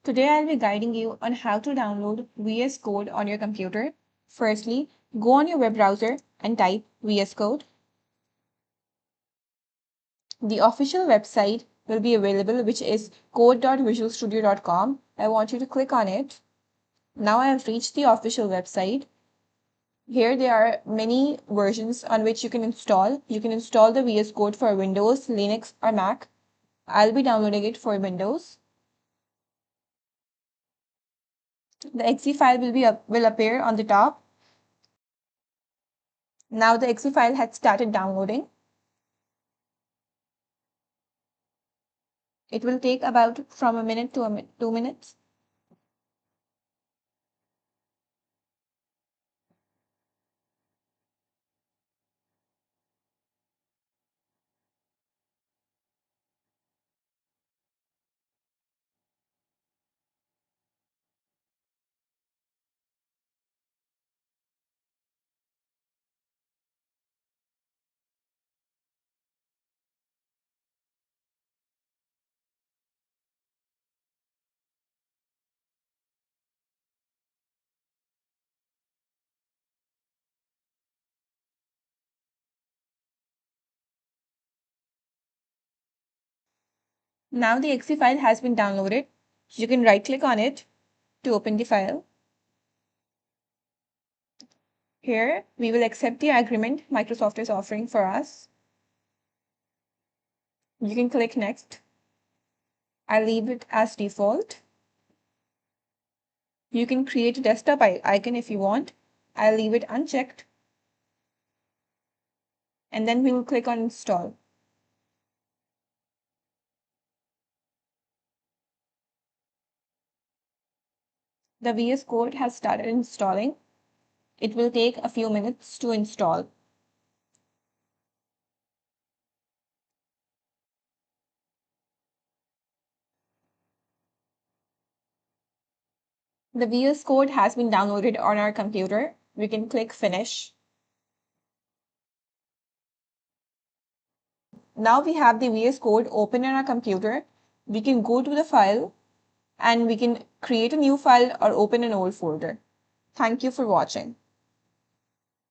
Today I'll be guiding you on how to download VS Code on your computer. Firstly, go on your web browser and type VS Code. The official website will be available, which is code.visualstudio.com. I want you to click on it. Now I have reached the official website. Here there are many versions on which you can install. You can install the VS Code for Windows, Linux, or Mac. I'll be downloading it for Windows. The exe file will appear on the top. Now the exe file has started downloading. It will take about from a minute to 2 minutes. Now the exe file has been downloaded. You can right click on it to open the file. Here we will accept the agreement Microsoft is offering for us. You can click next. I'll leave it as default. You can create a desktop icon if you want. I'll leave it unchecked. And then we will click on install. The VS Code has started installing. It will take a few minutes to install. The VS Code has been downloaded on our computer. We can click finish. Now we have the VS Code open on our computer. We can go to the file and we can create a new file or open an old folder. Thank you for watching.